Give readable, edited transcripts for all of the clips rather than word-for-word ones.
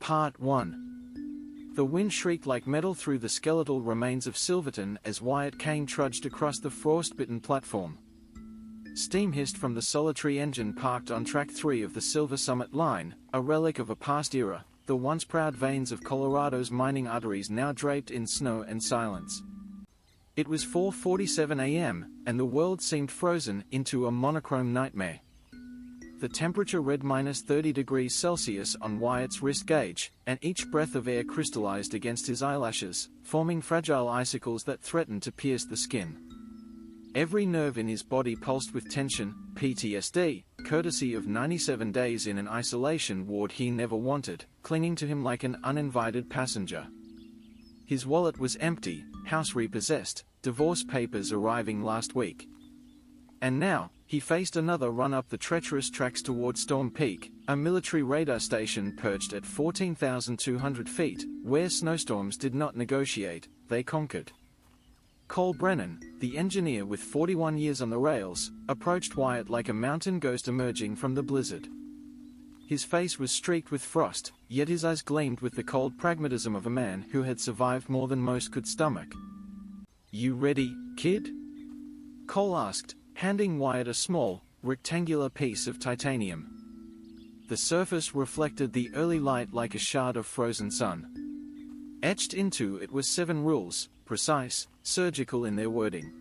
Part 1. The wind shrieked like metal through the skeletal remains of Silverton as Wyatt Kane trudged across the frost-bitten platform. Steam hissed from the solitary engine parked on Track 3 of the Silver Summit Line, a relic of a past era, the once proud veins of Colorado's mining arteries now draped in snow and silence. It was 4:47 a.m., and the world seemed frozen into a monochrome nightmare. The temperature read -30 degrees Celsius on Wyatt's wrist gauge, and each breath of air crystallized against his eyelashes, forming fragile icicles that threatened to pierce the skin. Every nerve in his body pulsed with tension, PTSD, courtesy of 97 days in an isolation ward he never wanted, clinging to him like an uninvited passenger. His wallet was empty, house repossessed, divorce papers arriving last week. And now, he faced another run up the treacherous tracks toward Storm Peak, a military radar station perched at 14,200 feet, where snowstorms did not negotiate, they conquered. Cole Brennan, the engineer with 41 years on the rails, approached Wyatt like a mountain ghost emerging from the blizzard. His face was streaked with frost, yet his eyes gleamed with the cold pragmatism of a man who had survived more than most could stomach. "You ready, kid?" Cole asked, handing Wyatt a small, rectangular piece of titanium. The surface reflected the early light like a shard of frozen sun. Etched into it were 7 rules, precise, surgical in their wording.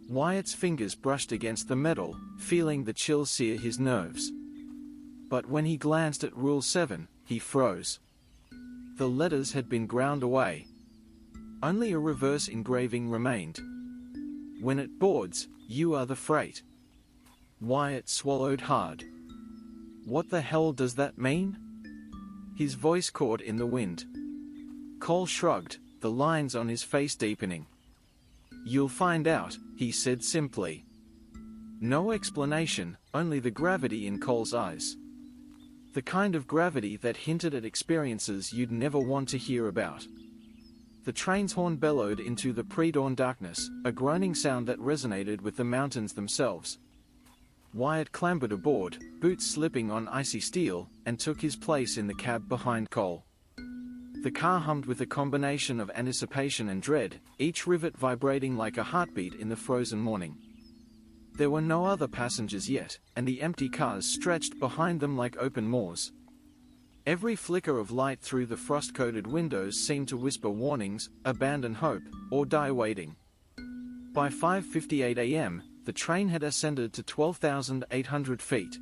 Wyatt's fingers brushed against the metal, feeling the chill sear his nerves. But when he glanced at Rule 7, he froze. The letters had been ground away. Only a reverse engraving remained. "When it boards, you are the freight." Wyatt swallowed hard. "What the hell does that mean?" His voice caught in the wind. Cole shrugged, the lines on his face deepening. "You'll find out," he said simply. No explanation, only the gravity in Cole's eyes. The kind of gravity that hinted at experiences you'd never want to hear about. The train's horn bellowed into the pre-dawn darkness, a groaning sound that resonated with the mountains themselves. Wyatt clambered aboard, boots slipping on icy steel, and took his place in the cab behind Cole. The car hummed with a combination of anticipation and dread, each rivet vibrating like a heartbeat in the frozen morning. There were no other passengers yet, and the empty cars stretched behind them like open maws. Every flicker of light through the frost-coated windows seemed to whisper warnings, abandon hope, or die waiting. By 5:58 a.m., the train had ascended to 12,800 feet.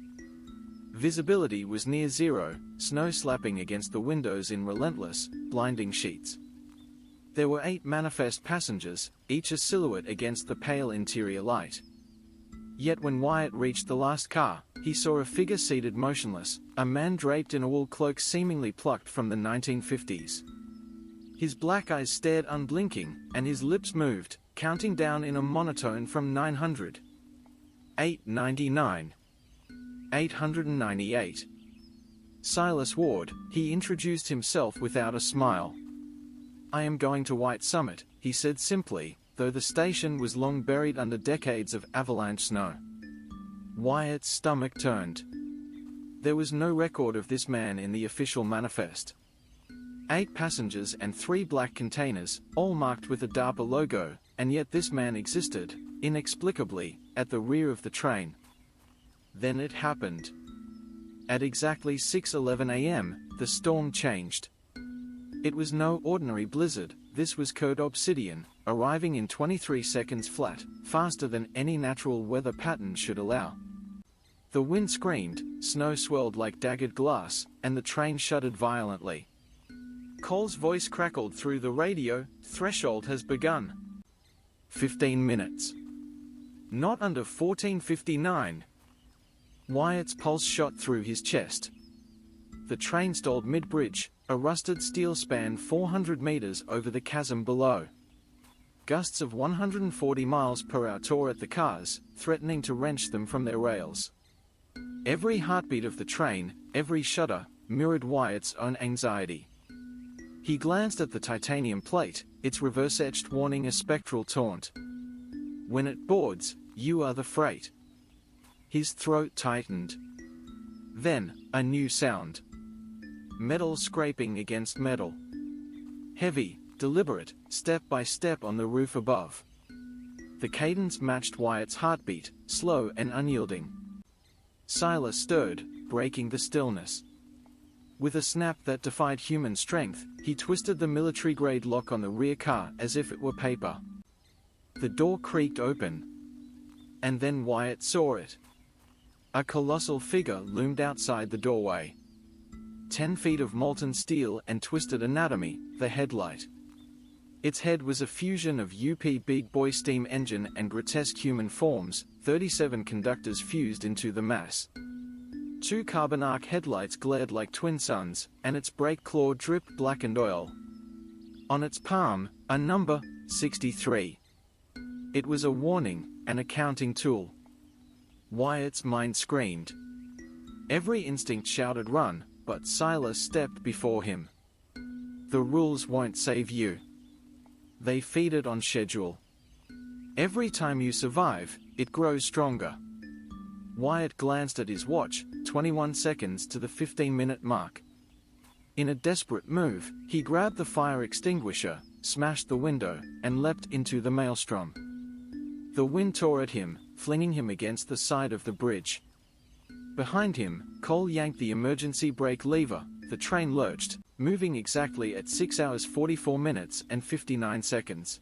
Visibility was near zero, snow slapping against the windows in relentless, blinding sheets. There were 8 manifest passengers, each a silhouette against the pale interior light. Yet when Wyatt reached the last car, he saw a figure seated motionless, a man draped in a wool cloak seemingly plucked from the 1950s. His black eyes stared unblinking, and his lips moved, counting down in a monotone from 900. 899. 898. Silas Ward, he introduced himself without a smile. "I am going to White Summit," he said simply, though the station was long buried under decades of avalanche snow. Wyatt's stomach turned. There was no record of this man in the official manifest. 8 passengers and 3 black containers, all marked with a DARPA logo, and yet this man existed, inexplicably, at the rear of the train. Then it happened. At exactly 6:11 a.m., the storm changed. It was no ordinary blizzard, this was code obsidian, arriving in 23 seconds flat, faster than any natural weather pattern should allow. The wind screamed, snow swirled like daggered glass, and the train shuddered violently. Cole's voice crackled through the radio, "Threshold has begun." 15 minutes. Not under 14:59. Wyatt's pulse shot through his chest. The train stalled mid-bridge, a rusted steel span 400 meters over the chasm below. Gusts of 140 miles per hour tore at the cars, threatening to wrench them from their rails. Every heartbeat of the train, every shudder, mirrored Wyatt's own anxiety. He glanced at the titanium plate, its reverse-etched warning a spectral taunt. "When it boards, you are the freight." His throat tightened. Then, a new sound. metal scraping against metal. Heavy, deliberate, step by step on the roof above. The cadence matched Wyatt's heartbeat, slow and unyielding. Silas stirred, breaking the stillness. With a snap that defied human strength, he twisted the military-grade lock on the rear car as if it were paper. The door creaked open. And then Wyatt saw it. A colossal figure loomed outside the doorway. 10 feet of molten steel and twisted anatomy, the headlight. Its head was a fusion of UP big boy steam engine and grotesque human forms, 37 conductors fused into the mass. 2 carbon arc headlights glared like twin suns, and its brake claw dripped blackened oil. On its palm, a number, 63. It was a warning, an accounting tool. Wyatt's mind screamed. Every instinct shouted run, but Silas stepped before him. The rules won't save you. They feed it on schedule. Every time you survive, it grows stronger. Wyatt glanced at his watch, 21 seconds to the 15-minute mark. In a desperate move, he grabbed the fire extinguisher, smashed the window, and leapt into the maelstrom. The wind tore at him, flinging him against the side of the bridge. Behind him, Cole yanked the emergency brake lever. The train lurched, moving exactly at 6 hours 44 minutes and 59 seconds.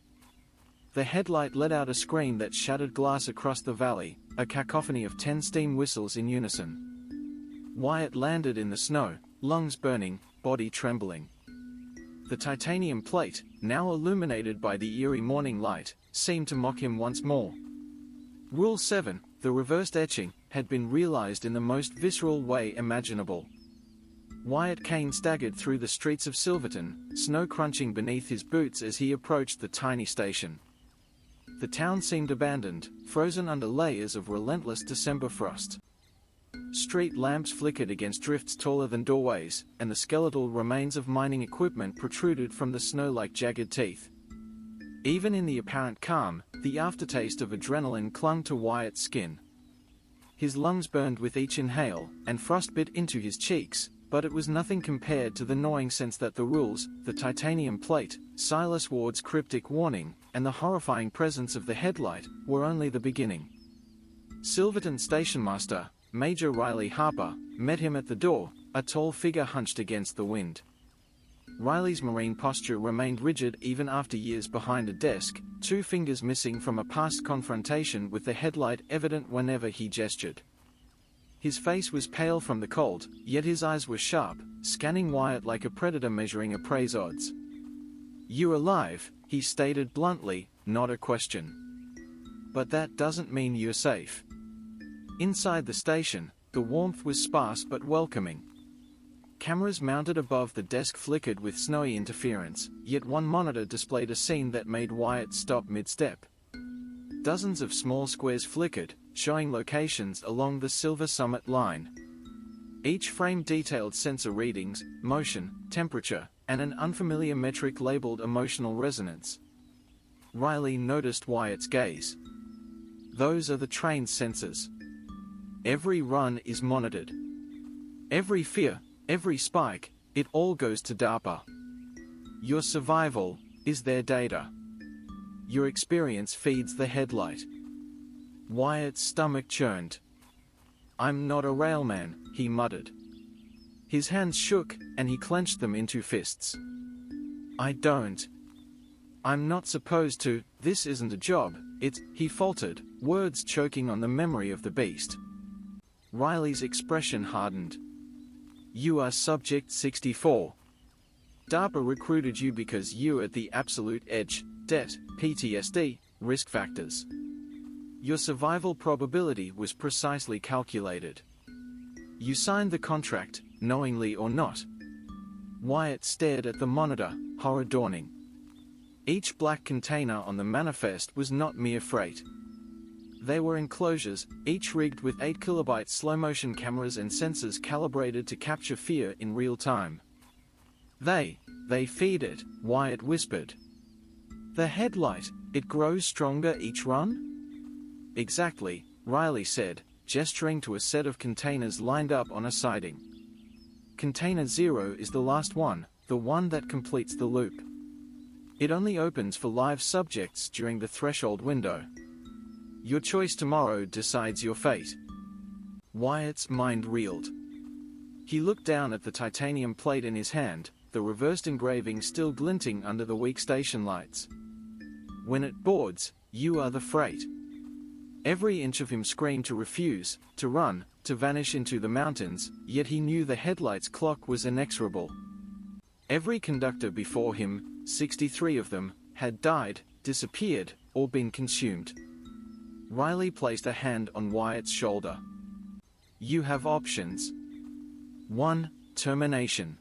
The headlight let out a scream that shattered glass across the valley, a cacophony of 10 steam whistles in unison. Wyatt landed in the snow, lungs burning, body trembling. The titanium plate, now illuminated by the eerie morning light, seemed to mock him once more. Rule 7, the reversed etching, had been realized in the most visceral way imaginable. Wyatt Kane staggered through the streets of Silverton, snow crunching beneath his boots as he approached the tiny station. The town seemed abandoned, frozen under layers of relentless December frost. Street lamps flickered against drifts taller than doorways, and the skeletal remains of mining equipment protruded from the snow like jagged teeth. Even in the apparent calm, the aftertaste of adrenaline clung to Wyatt's skin. His lungs burned with each inhale, and frost bit into his cheeks, but it was nothing compared to the gnawing sense that the rules, the titanium plate, Silas Ward's cryptic warning, and the horrifying presence of the headlight, were only the beginning. Silverton stationmaster, Major Riley Harper, met him at the door, a tall figure hunched against the wind. Riley's marine posture remained rigid even after years behind a desk, 2 fingers missing from a past confrontation with the headlight evident whenever he gestured. His face was pale from the cold, yet his eyes were sharp, scanning Wyatt like a predator measuring a prey's odds. "You're alive," he stated bluntly, not a question. "But that doesn't mean you're safe." Inside the station, the warmth was sparse but welcoming. Cameras mounted above the desk flickered with snowy interference, yet one monitor displayed a scene that made Wyatt stop mid-step. Dozens of small squares flickered, showing locations along the Silver Summit line. Each frame detailed sensor readings, motion, temperature, and an unfamiliar metric labeled emotional resonance. Riley noticed Wyatt's gaze. "Those are the train's sensors. Every run is monitored. Every fear, every spike, it all goes to DARPA. Your survival is their data. Your experience feeds the headlight." Wyatt's stomach churned. "I'm not a railman," he muttered. His hands shook, and he clenched them into fists. I'm not supposed to, this isn't a job, he faltered, words choking on the memory of the beast. Riley's expression hardened. "You are Subject 64. DARPA recruited you because you're at the absolute edge, debt, PTSD, risk factors. Your survival probability was precisely calculated. You signed the contract, knowingly or not." Wyatt stared at the monitor, horror dawning. Each black container on the manifest was not mere freight. They were enclosures, each rigged with 8 kilobyte slow-motion cameras and sensors calibrated to capture fear in real time. They feed it," Wyatt whispered. "The headlight, it grows stronger each run?" "Exactly," Riley said, gesturing to a set of containers lined up on a siding. Container 0 is the last one, the one that completes the loop. It only opens for live subjects during the threshold window. Your choice tomorrow decides your fate. Wyatt's mind reeled. He looked down at the titanium plate in his hand, the reversed engraving still glinting under the weak station lights. When it boards, you are the freight. Every inch of him screamed to refuse, to run, to vanish into the mountains, yet he knew the headlight's clock was inexorable. Every conductor before him, 63 of them, had died, disappeared, or been consumed. Riley placed a hand on Wyatt's shoulder. You have options. 1. Termination.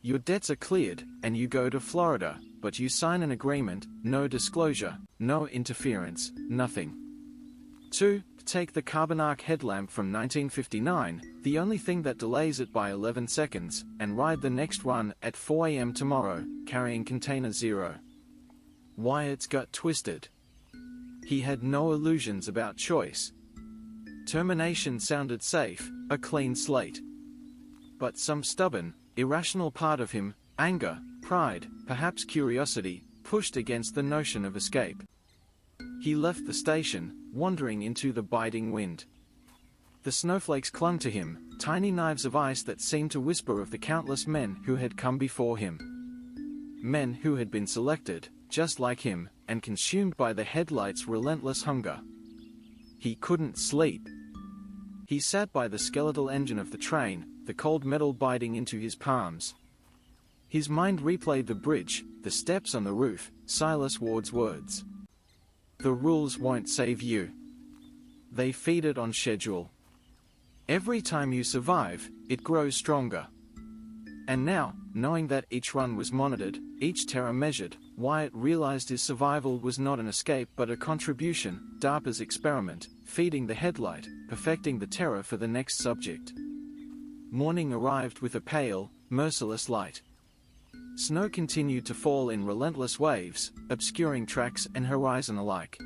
Your debts are cleared, and you go to Florida, but you sign an agreement, no disclosure, no interference, nothing. 2. Take the carbon arc headlamp from 1959, the only thing that delays it by 11 seconds, and ride the next run at 4 a.m. tomorrow, carrying Container 0. Wyatt's gut twisted. He had no illusions about choice. Termination sounded safe, a clean slate. But some stubborn, irrational part of him, anger, pride, perhaps curiosity, pushed against the notion of escape. He left the station, wandering into the biting wind. The snowflakes clung to him, tiny knives of ice that seemed to whisper of the countless men who had come before him. Men who had been selected, just like him, and consumed by the headlight's relentless hunger. He couldn't sleep. He sat by the skeletal engine of the train, the cold metal biting into his palms. His mind replayed the bridge, the steps on the roof, Silas Ward's words. The rules won't save you. They feed it on schedule. Every time you survive, it grows stronger. And now, knowing that each run was monitored, each terror measured, Wyatt realized his survival was not an escape but a contribution, DARPA's experiment, feeding the headlight, perfecting the terror for the next subject. Morning arrived with a pale, merciless light. Snow continued to fall in relentless waves, obscuring tracks and horizon alike.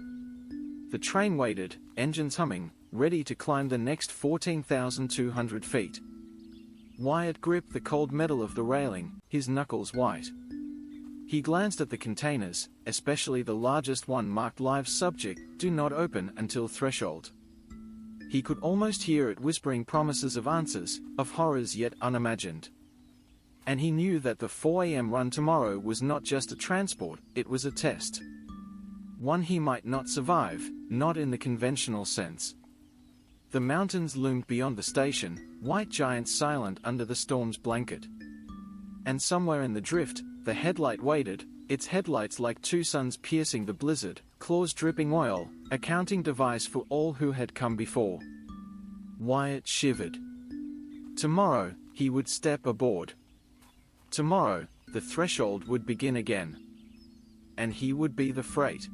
The train waited, engines humming, ready to climb the next 14,200 feet. Wyatt gripped the cold metal of the railing, his knuckles white. He glanced at the containers, especially the largest one marked Live Subject, Do Not Open Until Threshold. He could almost hear it whispering promises of answers, of horrors yet unimagined. And he knew that the 4 a.m. run tomorrow was not just a transport, it was a test. One he might not survive, not in the conventional sense. The mountains loomed beyond the station, white giants silent under the storm's blanket. And somewhere in the drift, the headlight waited, its headlights like two suns piercing the blizzard, claws dripping oil, a counting device for all who had come before. Wyatt shivered. Tomorrow, he would step aboard. Tomorrow, the threshold would begin again. And he would be the freight.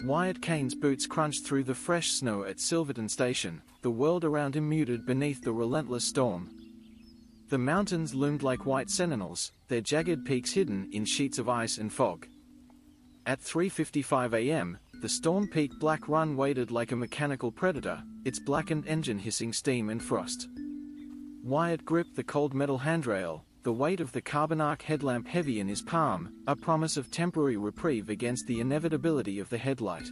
Wyatt Kane's boots crunched through the fresh snow at Silverton Station, the world around him muted beneath the relentless storm. The mountains loomed like white sentinels, their jagged peaks hidden in sheets of ice and fog. At 3:55 a.m., the storm-peaked black run waited like a mechanical predator, its blackened engine hissing steam and frost. Wyatt gripped the cold metal handrail, the weight of the carbon arc headlamp heavy in his palm, a promise of temporary reprieve against the inevitability of the headlight.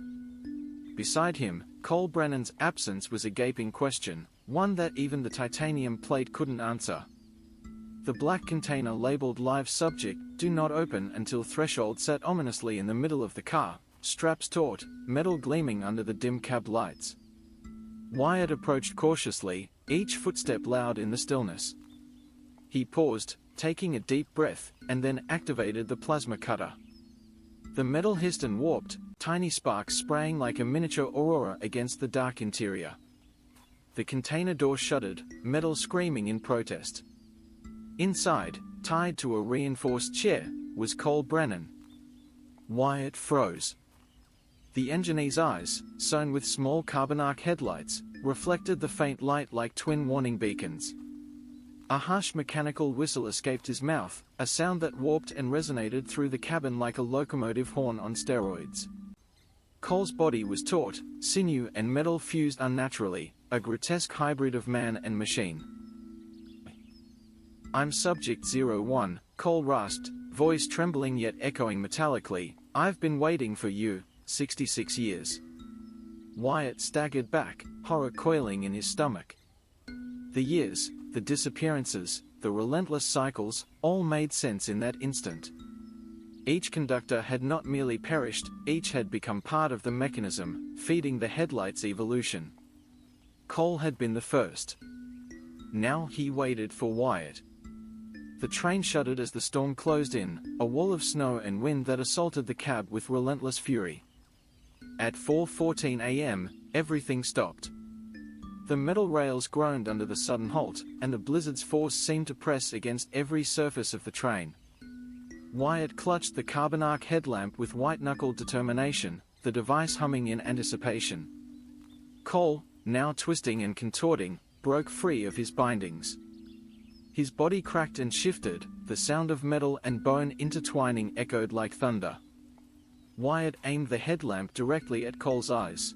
Beside him, Cole Brennan's absence was a gaping question, one that even the titanium plate couldn't answer. The black container labeled Live Subject, Do Not Open Until Threshold sat ominously in the middle of the car, straps taut, metal gleaming under the dim cab lights. Wyatt approached cautiously, each footstep loud in the stillness. He paused, taking a deep breath, and then activated the plasma cutter. The metal hissed and warped, tiny sparks spraying like a miniature aurora against the dark interior. The container door shuddered, metal screaming in protest. Inside, tied to a reinforced chair, was Cole Brennan. Wyatt froze. The engineer's eyes, sewn with small carbon arc headlights, reflected the faint light like twin warning beacons. A harsh mechanical whistle escaped his mouth, a sound that warped and resonated through the cabin like a locomotive horn on steroids. Cole's body was taut, sinew and metal fused unnaturally, a grotesque hybrid of man and machine. I'm Subject 01, Cole rasped, voice trembling yet echoing metallically. I've been waiting for you, 66 years. Wyatt staggered back, horror coiling in his stomach. The years, the disappearances, the relentless cycles, all made sense in that instant. Each conductor had not merely perished, each had become part of the mechanism, feeding the headlight's evolution. Cole had been the first. Now he waited for Wyatt. The train shuddered as the storm closed in, a wall of snow and wind that assaulted the cab with relentless fury. At 4:14 a.m., everything stopped. The metal rails groaned under the sudden halt, and the blizzard's force seemed to press against every surface of the train. Wyatt clutched the carbon arc headlamp with white-knuckled determination, the device humming in anticipation. Cole, now twisting and contorting, broke free of his bindings. His body cracked and shifted, the sound of metal and bone intertwining echoed like thunder. Wyatt aimed the headlamp directly at Cole's eyes.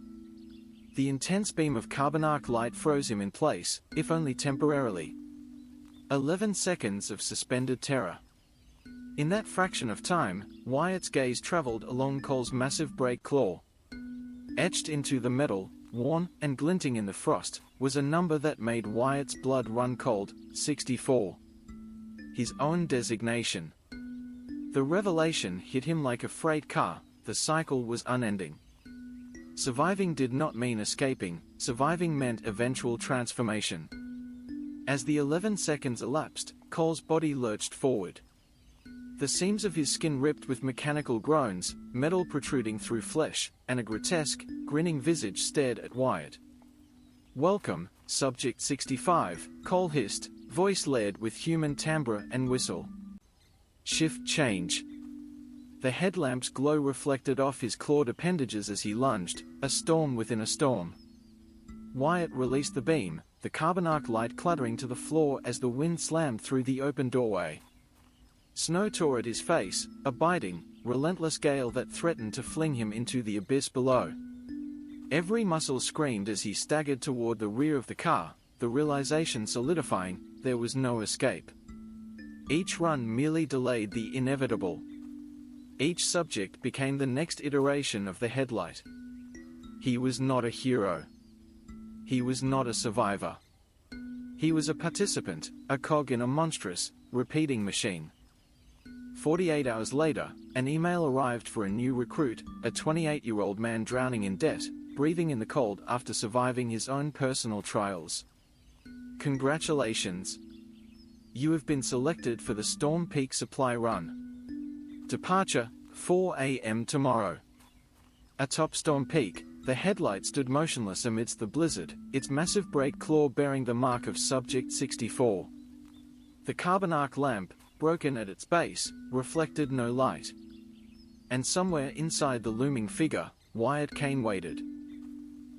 The intense beam of carbon arc light froze him in place, if only temporarily. 11 seconds of suspended terror. In that fraction of time, Wyatt's gaze traveled along Cole's massive brake claw. Etched into the metal, worn and glinting in the frost, was a number that made Wyatt's blood run cold, 64. His own designation. The revelation hit him like a freight car, the cycle was unending. Surviving did not mean escaping, surviving meant eventual transformation. As the 11 seconds elapsed, Cole's body lurched forward. The seams of his skin ripped with mechanical groans, metal protruding through flesh, and a grotesque, grinning visage stared at Wyatt. "Welcome, Subject 65, Cole hissed, voice layered with human timbre and whistle. Shift change. The headlamp's glow reflected off his clawed appendages as he lunged, a storm within a storm. Wyatt released the beam, the carbon arc light clattering to the floor as the wind slammed through the open doorway. Snow tore at his face, a biting, relentless gale that threatened to fling him into the abyss below. Every muscle screamed as he staggered toward the rear of the car, the realization solidifying, there was no escape. Each run merely delayed the inevitable. Each subject became the next iteration of the headlight. He was not a hero. He was not a survivor. He was a participant, a cog in a monstrous, repeating machine. 48 hours later, an email arrived for a new recruit, a 28-year-old man drowning in debt, breathing in the cold after surviving his own personal trials. Congratulations. You have been selected for the Storm Peak Supply Run. Departure, 4 a.m. tomorrow. Atop Storm Peak, the headlight stood motionless amidst the blizzard, its massive brake claw bearing the mark of Subject 64. The carbon arc lamp, broken at its base, reflected no light. And somewhere inside the looming figure, Wyatt Kane waited.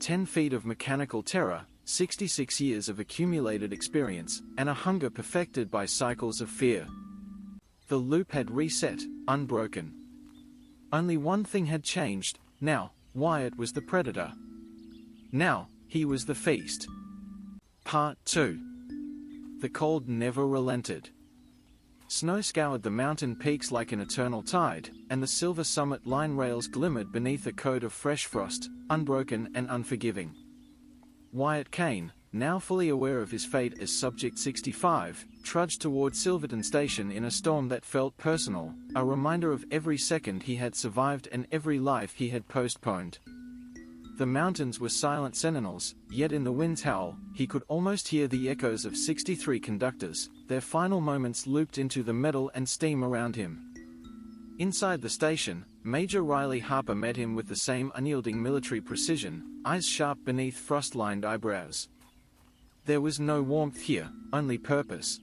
10 feet of mechanical terror, 66 years of accumulated experience, and a hunger perfected by cycles of fear. The loop had reset, unbroken. Only one thing had changed. Now, Wyatt was the predator. Now, he was the feast. Part 2. The cold never relented. Snow scoured the mountain peaks like an eternal tide, and the silver summit line rails glimmered beneath a coat of fresh frost, unbroken and unforgiving. Wyatt Kane, now fully aware of his fate as Subject 65, trudged toward Silverton Station in a storm that felt personal, a reminder of every second he had survived and every life he had postponed. The mountains were silent sentinels, yet in the wind's howl, he could almost hear the echoes of 63 conductors, their final moments looped into the metal and steam around him. Inside the station, Major Riley Harper met him with the same unyielding military precision, eyes sharp beneath frost-lined eyebrows. There was no warmth here, only purpose.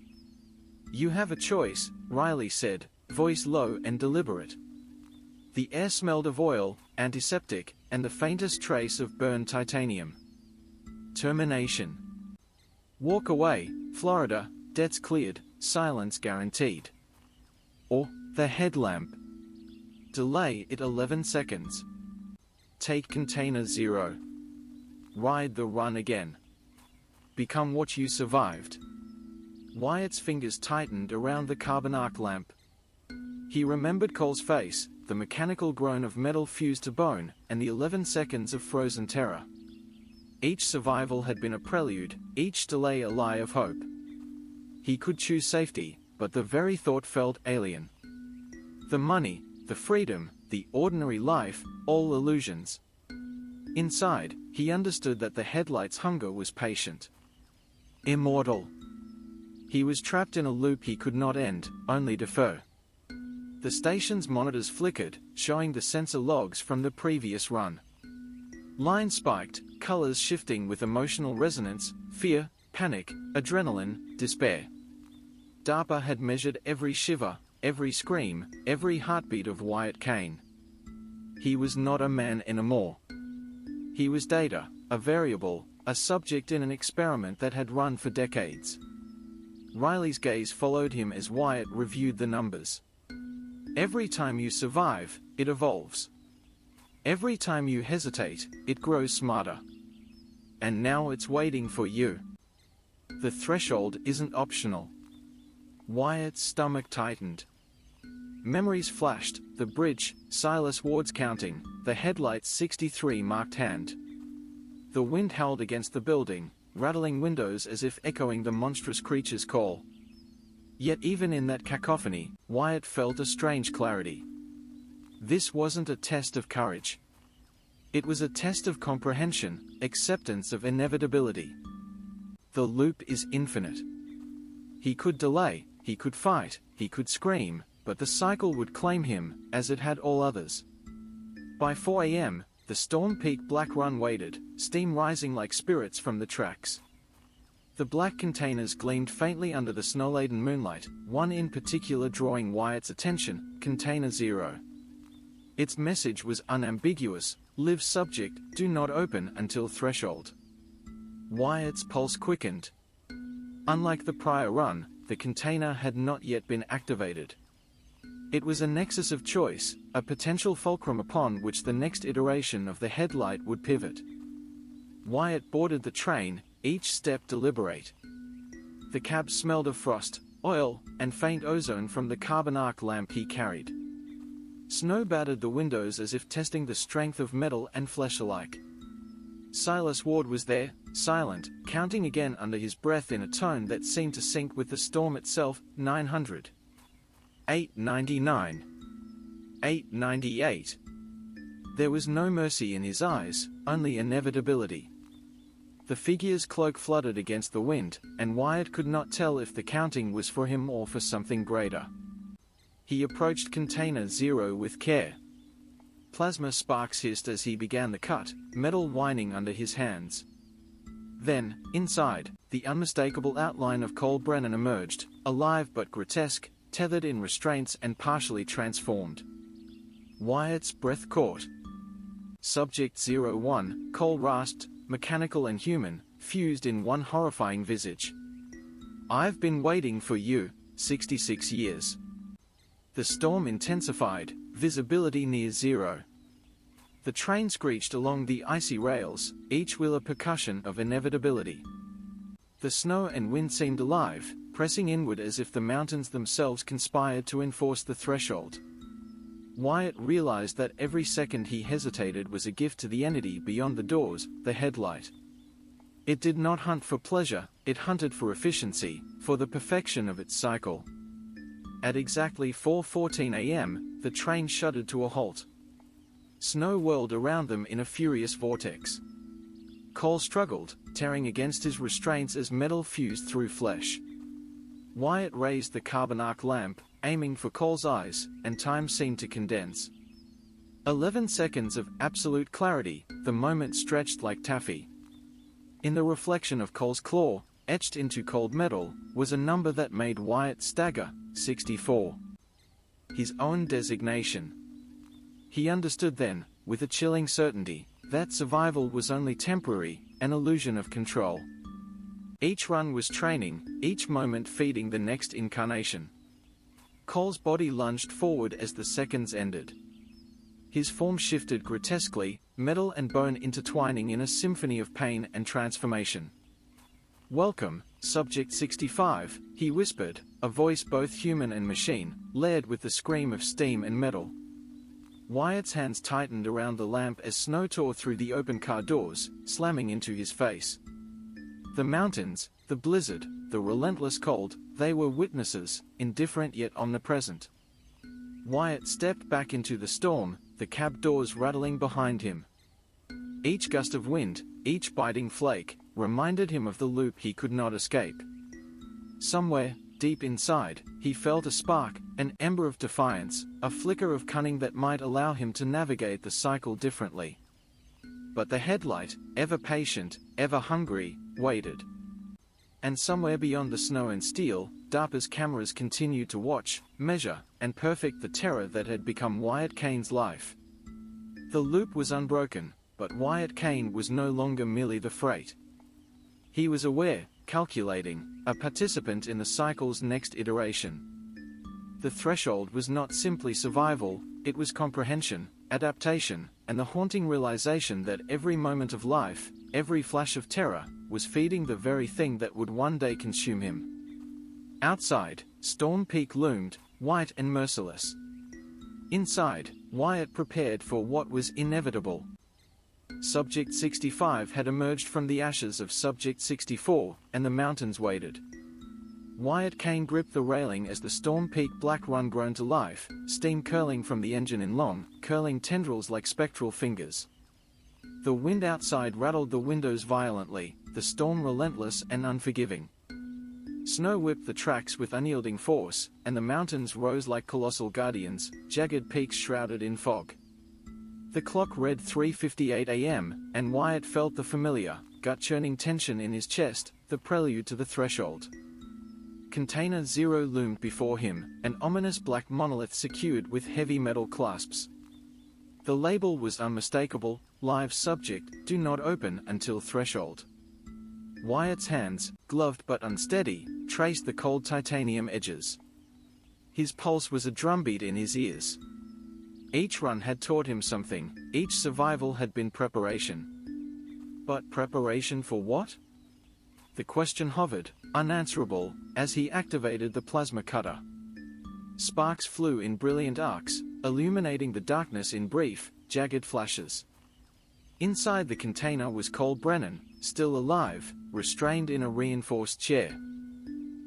"You have a choice," Riley said, voice low and deliberate. The air smelled of oil, antiseptic, and the faintest trace of burned titanium. Termination. Walk away, Florida, debts cleared, silence guaranteed. Or, the headlamp. Delay it 11 seconds. Take container 0. Ride the run again. Become what you survived. Wyatt's fingers tightened around the carbon arc lamp. He remembered Cole's face, the mechanical groan of metal fused to bone, and the 11 seconds of frozen terror. Each survival had been a prelude, each delay a lie of hope. He could choose safety, but the very thought felt alien. The money, the freedom, the ordinary life, all illusions. Inside, he understood that the headlight's hunger was patient. Immortal. He was trapped in a loop he could not end, only defer. The station's monitors flickered, showing the sensor logs from the previous run. Lines spiked, colors shifting with emotional resonance, fear, panic, adrenaline, despair. DARPA had measured every shiver, every scream, every heartbeat of Wyatt Kane. He was not a man anymore. He was data, a variable, a subject in an experiment that had run for decades. Riley's gaze followed him as Wyatt reviewed the numbers. Every time you survive, it evolves. Every time you hesitate, it grows smarter. And now it's waiting for you. The threshold isn't optional. Wyatt's stomach tightened. Memories flashed, the bridge, Silas Ward's counting, the headlight's 63 marked hand. The wind howled against the building, rattling windows as if echoing the monstrous creature's call. Yet even in that cacophony, Wyatt felt a strange clarity. This wasn't a test of courage. It was a test of comprehension, acceptance of inevitability. The loop is infinite. He could delay, he could fight, he could scream, but the cycle would claim him, as it had all others. By 4 a.m., the storm-peaked black run waited, steam rising like spirits from the tracks. The black containers gleamed faintly under the snow-laden moonlight, one in particular drawing Wyatt's attention, Container 0. Its message was unambiguous: live subject, do not open until threshold. Wyatt's pulse quickened. Unlike the prior run, the container had not yet been activated. It was a nexus of choice, a potential fulcrum upon which the next iteration of the headlight would pivot. Wyatt boarded the train, each step deliberate. The cab smelled of frost, oil, and faint ozone from the carbon arc lamp he carried. Snow battered the windows as if testing the strength of metal and flesh alike. Silas Ward was there, silent, counting again under his breath in a tone that seemed to sync with the storm itself. 900. 899. 898. There was no mercy in his eyes, only inevitability. The figure's cloak fluttered against the wind, and Wyatt could not tell if the counting was for him or for something greater. He approached Container 0 with care. Plasma sparks hissed as he began the cut, metal whining under his hands. Then, inside, the unmistakable outline of Cole Brennan emerged, alive but grotesque, tethered in restraints and partially transformed. Wyatt's breath caught. Subject 01, Cole rasped, mechanical and human, fused in one horrifying visage. I've been waiting for you, 66 years. The storm intensified, visibility near zero. The train screeched along the icy rails, each wheel a percussion of inevitability. The snow and wind seemed alive, pressing inward as if the mountains themselves conspired to enforce the threshold. Wyatt realized that every second he hesitated was a gift to the entity beyond the doors, the headlight. It did not hunt for pleasure, it hunted for efficiency, for the perfection of its cycle. At exactly 4:14 a.m., the train shuddered to a halt. Snow whirled around them in a furious vortex. Cole struggled, tearing against his restraints as metal fused through flesh. Wyatt raised the carbon arc lamp, aiming for Cole's eyes, and time seemed to condense. 11 seconds of absolute clarity, the moment stretched like taffy. In the reflection of Cole's claw, etched into cold metal, was a number that made Wyatt stagger, 64. His own designation. He understood then, with a chilling certainty, that survival was only temporary, an illusion of control. Each run was training, each moment feeding the next incarnation. Cole's body lunged forward as the seconds ended. His form shifted grotesquely, metal and bone intertwining in a symphony of pain and transformation. Welcome, Subject 65, he whispered, a voice both human and machine, layered with the scream of steam and metal. Wyatt's hands tightened around the lamp as snow tore through the open car doors, slamming into his face. The mountains, the blizzard, the relentless cold, they were witnesses, indifferent yet omnipresent. Wyatt stepped back into the storm, the cab doors rattling behind him. Each gust of wind, each biting flake, reminded him of the loop he could not escape. Somewhere, deep inside, he felt a spark, an ember of defiance, a flicker of cunning that might allow him to navigate the cycle differently. But the headlight, ever patient, ever hungry, waited. And somewhere beyond the snow and steel, DARPA's cameras continued to watch, measure, and perfect the terror that had become Wyatt Kane's life. The loop was unbroken, but Wyatt Kane was no longer merely the freight. He was aware, calculating, a participant in the cycle's next iteration. The threshold was not simply survival, it was comprehension, adaptation, and the haunting realization that every moment of life, every flash of terror, was feeding the very thing that would one day consume him. Outside, Storm Peak loomed, white and merciless. Inside, Wyatt prepared for what was inevitable. Subject 65 had emerged from the ashes of Subject 64, and the mountains waited. Wyatt Kane gripped the railing as the Storm Peak Black Run groaned to life, steam curling from the engine in long, curling tendrils like spectral fingers. The wind outside rattled the windows violently, the storm relentless and unforgiving. Snow whipped the tracks with unyielding force, and the mountains rose like colossal guardians, jagged peaks shrouded in fog. The clock read 3:58 a.m., and Wyatt felt the familiar, gut-churning tension in his chest, the prelude to the threshold. Container 0 loomed before him, an ominous black monolith secured with heavy metal clasps. The label was unmistakable, live subject, do not open until threshold. Wyatt's hands, gloved but unsteady, traced the cold titanium edges. His pulse was a drumbeat in his ears. Each run had taught him something, each survival had been preparation. But preparation for what? The question hovered, unanswerable, as he activated the plasma cutter. Sparks flew in brilliant arcs, illuminating the darkness in brief, jagged flashes. Inside the container was Cole Brennan, still alive, restrained in a reinforced chair.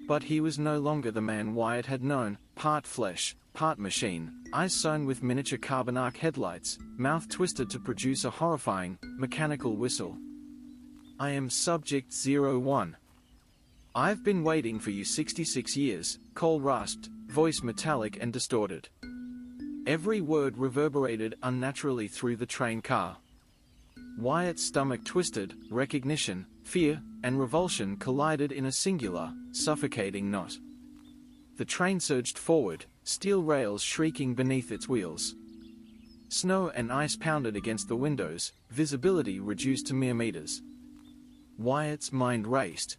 But he was no longer the man Wyatt had known, part flesh, part machine, eyes sewn with miniature carbon arc headlights, mouth twisted to produce a horrifying, mechanical whistle. I am Subject 01. I've been waiting for you 66 years, Cole rasped, voice metallic and distorted. Every word reverberated unnaturally through the train car. Wyatt's stomach twisted, recognition, fear, and revulsion collided in a singular, suffocating knot. The train surged forward, steel rails shrieking beneath its wheels. Snow and ice pounded against the windows, visibility reduced to mere meters. Wyatt's mind raced.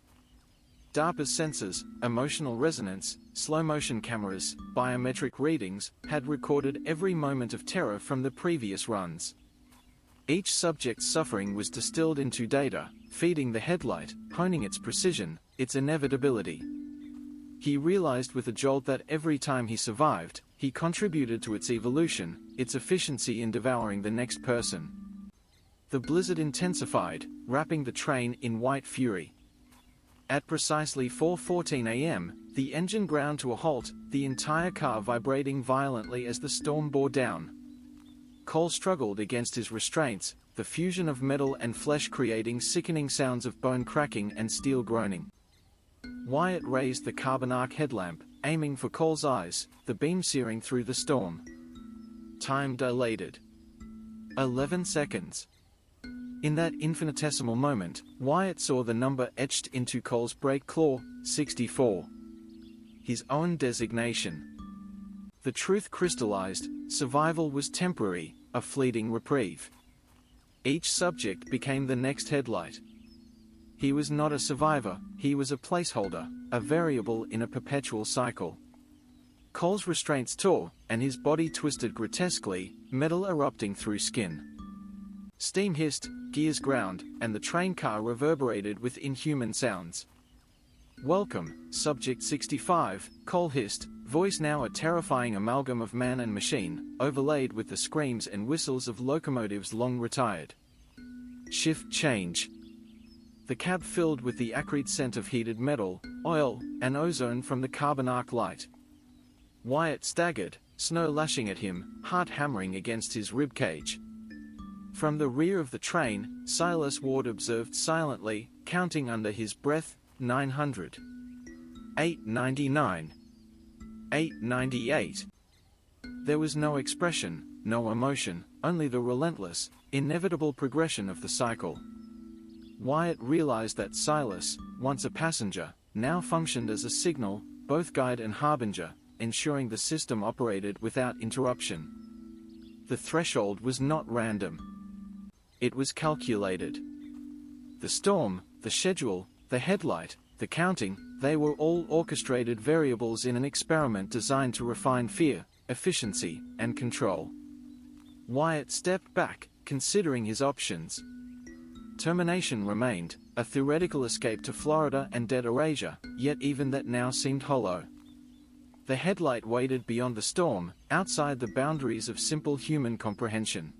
DARPA's sensors, emotional resonance, slow-motion cameras, biometric readings, had recorded every moment of terror from the previous runs. Each subject's suffering was distilled into data, feeding the headlight, honing its precision, its inevitability. He realized with a jolt that every time he survived, he contributed to its evolution, its efficiency in devouring the next person. The blizzard intensified, wrapping the train in white fury. At precisely 4:14 a.m., the engine ground to a halt, the entire car vibrating violently as the storm bore down. Cole struggled against his restraints, the fusion of metal and flesh creating sickening sounds of bone cracking and steel groaning. Wyatt raised the carbon arc headlamp, aiming for Cole's eyes, the beam searing through the storm. Time dilated. 11 seconds. In that infinitesimal moment, Wyatt saw the number etched into Cole's brake claw, 64. His own designation. The truth crystallized, survival was temporary, a fleeting reprieve. Each subject became the next headlight. He was not a survivor, he was a placeholder, a variable in a perpetual cycle. Cole's restraints tore, and his body twisted grotesquely, metal erupting through skin. Steam hissed, gears ground, and the train car reverberated with inhuman sounds. "Welcome, Subject 65, Cole hissed, voice now a terrifying amalgam of man and machine, overlaid with the screams and whistles of locomotives long retired. Shift change. The cab filled with the acrid scent of heated metal, oil, and ozone from the carbon arc light. Wyatt staggered, snow lashing at him, heart hammering against his ribcage. From the rear of the train, Silas Ward observed silently, counting under his breath, 900. 899. 898. There was no expression, no emotion, only the relentless, inevitable progression of the cycle. Wyatt realized that Silas, once a passenger, now functioned as a signal, both guide and harbinger, ensuring the system operated without interruption. The threshold was not random. It was calculated. The storm, the schedule, the headlight, the counting, they were all orchestrated variables in an experiment designed to refine fear, efficiency, and control. Wyatt stepped back, considering his options. Termination remained, a theoretical escape to Florida and dead Eurasia, yet even that now seemed hollow. The headlight waited beyond the storm, outside the boundaries of simple human comprehension.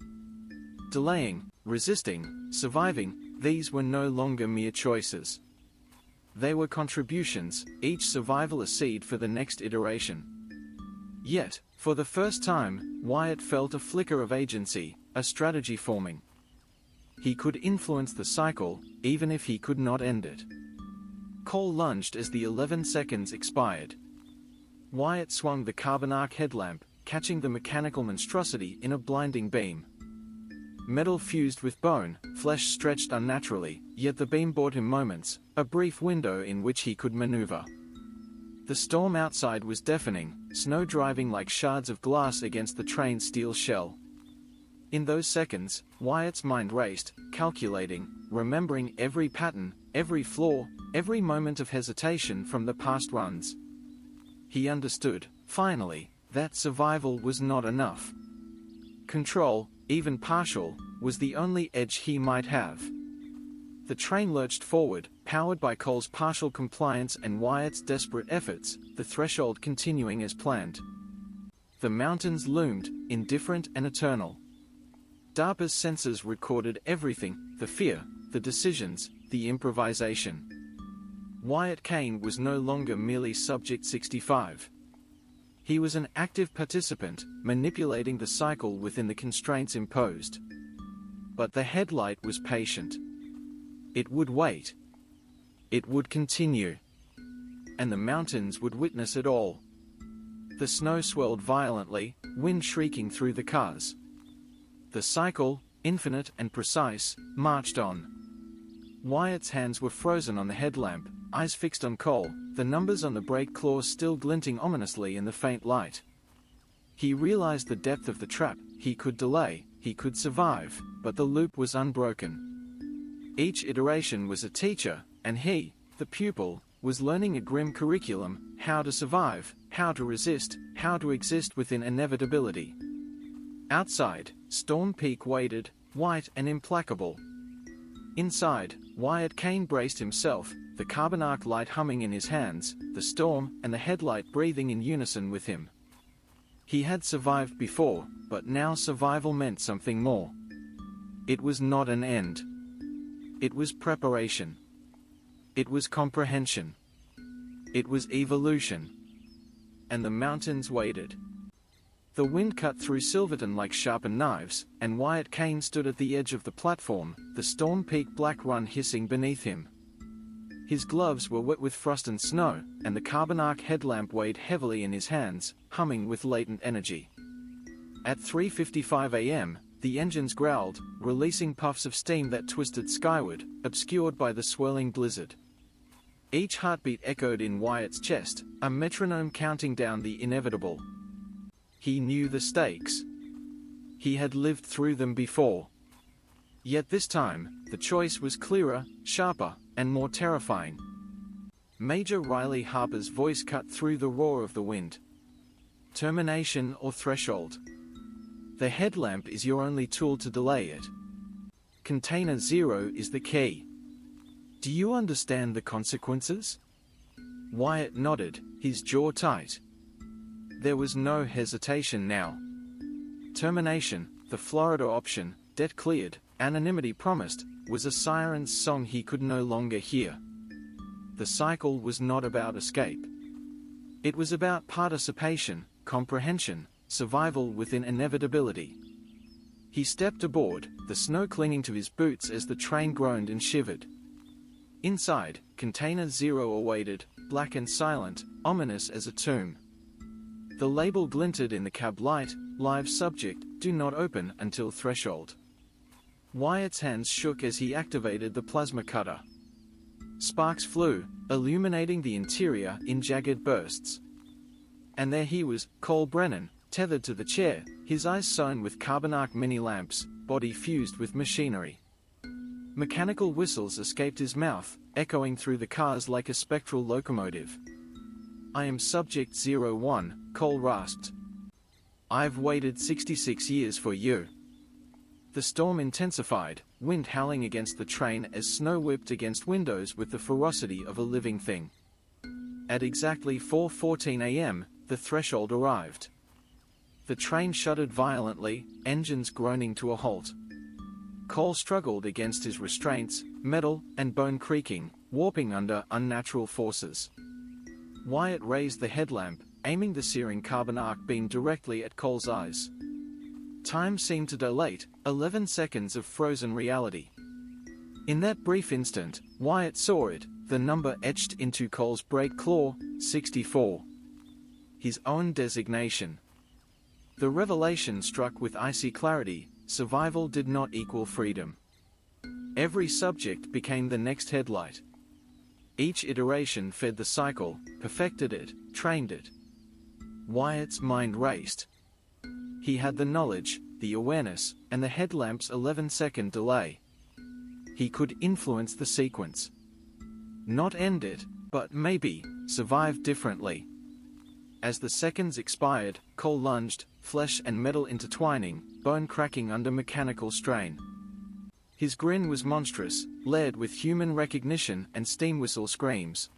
Delaying, resisting, surviving, these were no longer mere choices. They were contributions, each survival a seed for the next iteration. Yet, for the first time, Wyatt felt a flicker of agency, a strategy forming. He could influence the cycle, even if he could not end it. Cole lunged as the 11 seconds expired. Wyatt swung the carbon arc headlamp, catching the mechanical monstrosity in a blinding beam. Metal fused with bone, flesh stretched unnaturally, yet the beam bought him moments, a brief window in which he could maneuver. The storm outside was deafening, snow driving like shards of glass against the train's steel shell. In those seconds, Wyatt's mind raced, calculating, remembering every pattern, every flaw, every moment of hesitation from the past runs. He understood, finally, that survival was not enough. Control, even partial, was the only edge he might have. The train lurched forward, powered by Cole's partial compliance and Wyatt's desperate efforts, the threshold continuing as planned. The mountains loomed, indifferent and eternal. DARPA's sensors recorded everything, the fear, the decisions, the improvisation. Wyatt Kane was no longer merely Subject 65. He was an active participant, manipulating the cycle within the constraints imposed. But the headlight was patient. It would wait. It would continue. And the mountains would witness it all. The snow swelled violently, wind shrieking through the cars. The cycle, infinite and precise, marched on. Wyatt's hands were frozen on the headlamp, eyes fixed on Cole, the numbers on the brake claws still glinting ominously in the faint light. He realized the depth of the trap. He could delay, he could survive, but the loop was unbroken. Each iteration was a teacher, and he, the pupil, was learning a grim curriculum, how to survive, how to resist, how to exist within inevitability. Outside, Storm Peak waited, white and implacable. Inside, Wyatt Kane braced himself, the carbon arc light humming in his hands, the storm and the headlight breathing in unison with him. He had survived before, but now survival meant something more. It was not an end. It was preparation. It was comprehension. It was evolution. And the mountains waited. The wind cut through Silverton like sharpened knives, and Wyatt Kane stood at the edge of the platform, the Storm Peak black run hissing beneath him. His gloves were wet with frost and snow, and the carbon arc headlamp weighed heavily in his hands, humming with latent energy. At 3:55 a.m., the engines growled, releasing puffs of steam that twisted skyward, obscured by the swirling blizzard. Each heartbeat echoed in Wyatt's chest, a metronome counting down the inevitable. He knew the stakes. He had lived through them before. Yet this time, the choice was clearer, sharper, and more terrifying. Major Riley Harper's voice cut through the roar of the wind. Termination or threshold. The headlamp is your only tool to delay it. Container zero is the key. Do you understand the consequences? Wyatt nodded, his jaw tight. There was no hesitation now. Termination, the Florida option, debt cleared, anonymity promised, was a siren's song he could no longer hear. The cycle was not about escape. It was about participation, comprehension, survival within inevitability. He stepped aboard, the snow clinging to his boots as the train groaned and shivered. Inside, Container Zero awaited, black and silent, ominous as a tomb. The label glinted in the cab light, live subject, do not open until threshold. Wyatt's hands shook as he activated the plasma cutter. Sparks flew, illuminating the interior in jagged bursts. And there he was, Cole Brennan, tethered to the chair, his eyes sewn with carbon arc mini-lamps, body fused with machinery. Mechanical whistles escaped his mouth, echoing through the cars like a spectral locomotive. "I am Subject 01, Cole rasped. "I've waited 66 years for you." The storm intensified, wind howling against the train as snow whipped against windows with the ferocity of a living thing. At exactly 4:14 a.m., the threshold arrived. The train shuddered violently, engines groaning to a halt. Cole struggled against his restraints, metal and bone creaking, warping under unnatural forces. Wyatt raised the headlamp, aiming the searing carbon arc beam directly at Cole's eyes. Time seemed to dilate, 11 seconds of frozen reality. In that brief instant, Wyatt saw it, the number etched into Cole's brake claw, 64. His own designation. The revelation struck with icy clarity, survival did not equal freedom. Every subject became the next headlight. Each iteration fed the cycle, perfected it, trained it. Wyatt's mind raced. He had the knowledge, the awareness, and the headlamp's 11-second delay. He could influence the sequence. Not end it, but maybe, survive differently. As the seconds expired, Cole lunged, flesh and metal intertwining, bone cracking under mechanical strain. His grin was monstrous, layered with human recognition and steam whistle screams.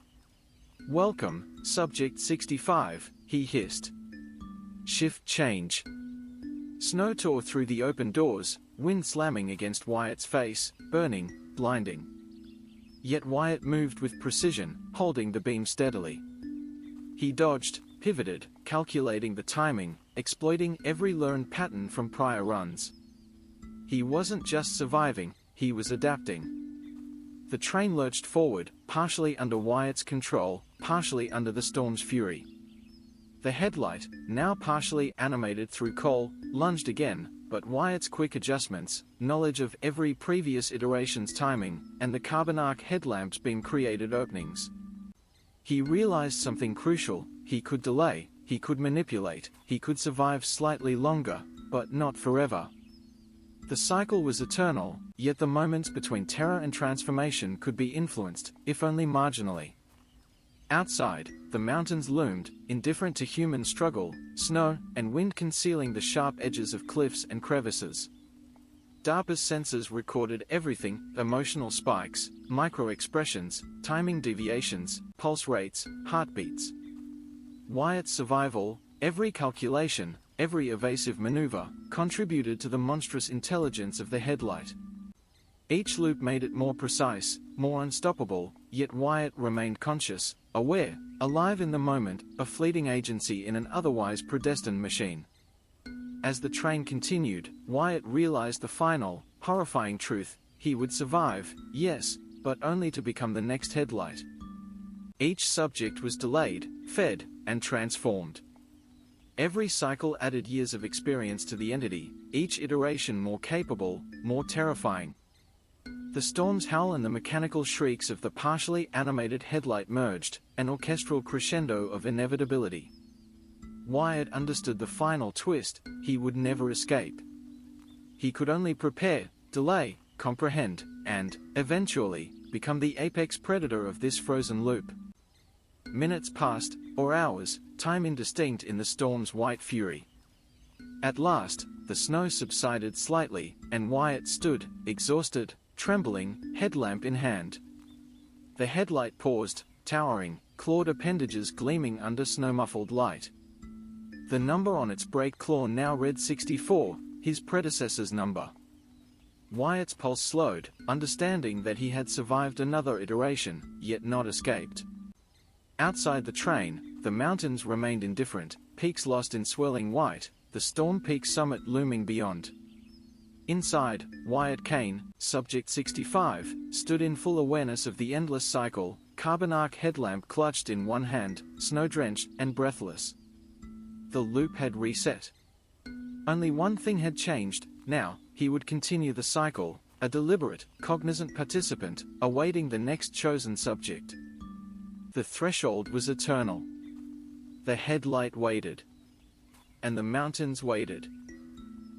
"Welcome, Subject 65, he hissed. Shift change. Snow tore through the open doors, wind slamming against Wyatt's face, burning, blinding. Yet Wyatt moved with precision, holding the beam steadily. He dodged, pivoted, calculating the timing, exploiting every learned pattern from prior runs. He wasn't just surviving, he was adapting. The train lurched forward, partially under Wyatt's control, partially under the storm's fury. The headlight, now partially animated through Cole, lunged again, but Wyatt's quick adjustments, knowledge of every previous iteration's timing, and the carbon arc headlamp's beam created openings. He realized something crucial: he could delay, he could manipulate, he could survive slightly longer, but not forever. The cycle was eternal, yet the moments between terror and transformation could be influenced, if only marginally. Outside, the mountains loomed, indifferent to human struggle, snow and wind concealing the sharp edges of cliffs and crevices. DARPA's sensors recorded everything: emotional spikes, micro-expressions, timing deviations, pulse rates, heartbeats. Wyatt's survival, every calculation, every evasive maneuver, contributed to the monstrous intelligence of the headlight. Each loop made it more precise, more unstoppable, yet Wyatt remained conscious, aware, alive in the moment, a fleeting agency in an otherwise predestined machine. As the train continued, Wyatt realized the final, horrifying truth: he would survive, yes, but only to become the next headlight. Each subject was delayed, fed, and transformed. Every cycle added years of experience to the entity, each iteration more capable, more terrifying. The storm's howl and the mechanical shrieks of the partially animated headlight merged, an orchestral crescendo of inevitability. Wyatt understood the final twist: he would never escape. He could only prepare, delay, comprehend, and, eventually, become the apex predator of this frozen loop. Minutes passed, or hours, time indistinct in the storm's white fury. At last, the snow subsided slightly, and Wyatt stood, exhausted, trembling, headlamp in hand. The headlight paused, towering, clawed appendages gleaming under snow-muffled light. The number on its brake claw now read 64, his predecessor's number. Wyatt's pulse slowed, understanding that he had survived another iteration, yet not escaped. Outside the train, the mountains remained indifferent, peaks lost in swirling white, the Storm Peak summit looming beyond. Inside, Wyatt Kane, Subject 65, stood in full awareness of the endless cycle, carbon arc headlamp clutched in one hand, snow-drenched and breathless. The loop had reset. Only one thing had changed. Now, he would continue the cycle, a deliberate, cognizant participant, awaiting the next chosen subject. The threshold was eternal. The headlight waited. And the mountains waited.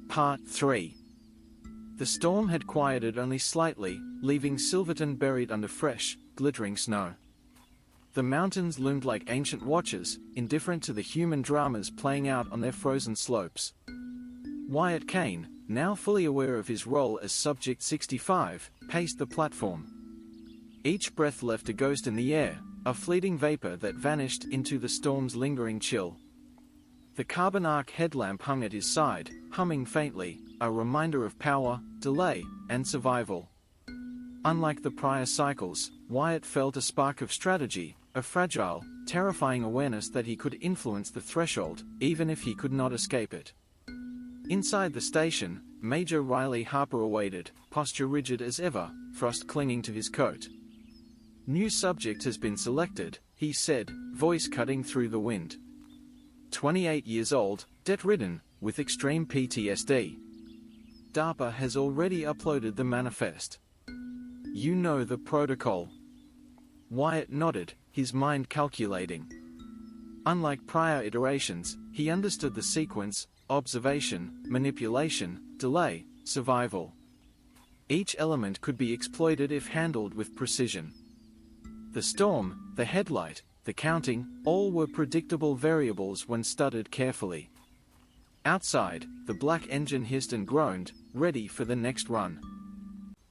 Part 3. The storm had quieted only slightly, leaving Silverton buried under fresh, glittering snow. The mountains loomed like ancient watchers, indifferent to the human dramas playing out on their frozen slopes. Wyatt Kane, now fully aware of his role as Subject 65, paced the platform. Each breath left a ghost in the air, a fleeting vapor that vanished into the storm's lingering chill. The carbon arc headlamp hung at his side, humming faintly, a reminder of power, delay, and survival. Unlike the prior cycles, Wyatt felt a spark of strategy, a fragile, terrifying awareness that he could influence the threshold, even if he could not escape it. Inside the station, Major Riley Harper awaited, posture rigid as ever, frost clinging to his coat. "New subject has been selected," he said, voice cutting through the wind. 28 years old, debt-ridden, with extreme PTSD. DARPA has already uploaded the manifest. You know the protocol. Wyatt nodded, his mind calculating. Unlike prior iterations, he understood the sequence: observation, manipulation, delay, survival. Each element could be exploited if handled with precision. The storm, the headlight, the counting, all were predictable variables when studied carefully. Outside, the black engine hissed and groaned, ready for the next run.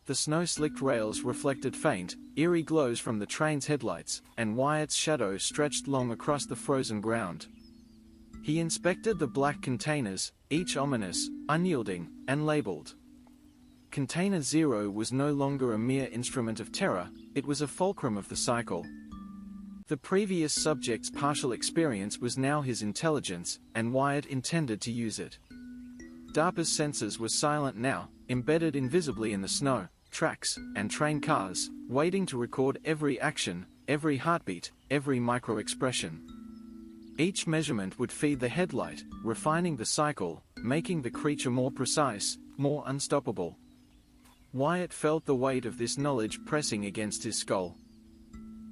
The snow-slicked rails reflected faint, eerie glows from the train's headlights, and Wyatt's shadow stretched long across the frozen ground. He inspected the black containers, each ominous, unyielding, and labeled. Container 0 was no longer a mere instrument of terror, it was a fulcrum of the cycle. The previous subject's partial experience was now his intelligence, and Wyatt intended to use it. DARPA's sensors were silent now, embedded invisibly in the snow, tracks, and train cars, waiting to record every action, every heartbeat, every micro-expression. Each measurement would feed the headlight, refining the cycle, making the creature more precise, more unstoppable. Wyatt felt the weight of this knowledge pressing against his skull.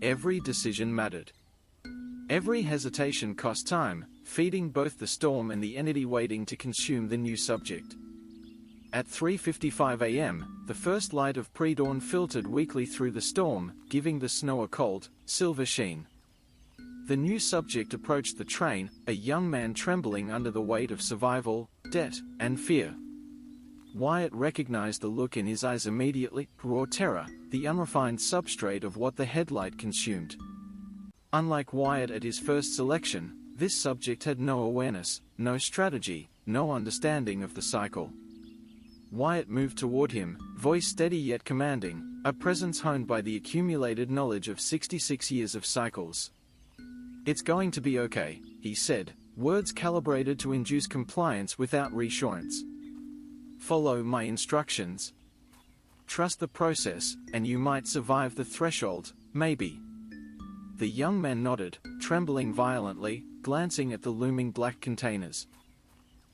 Every decision mattered. Every hesitation cost time, feeding both the storm and the entity waiting to consume the new subject. At 3:55 a.m., the first light of pre-dawn filtered weakly through the storm, giving the snow a cold, silver sheen. The new subject approached the train, a young man trembling under the weight of survival, debt, and fear. Wyatt recognized the look in his eyes immediately: raw terror, the unrefined substrate of what the headlight consumed. Unlike Wyatt at his first selection, this subject had no awareness, no strategy, no understanding of the cycle. Wyatt moved toward him, voice steady yet commanding, a presence honed by the accumulated knowledge of 66 years of cycles. "It's going to be okay," he said, words calibrated to induce compliance without reassurance. "Follow my instructions. Trust the process, and you might survive the threshold, maybe." The young man nodded, trembling violently, glancing at the looming black containers.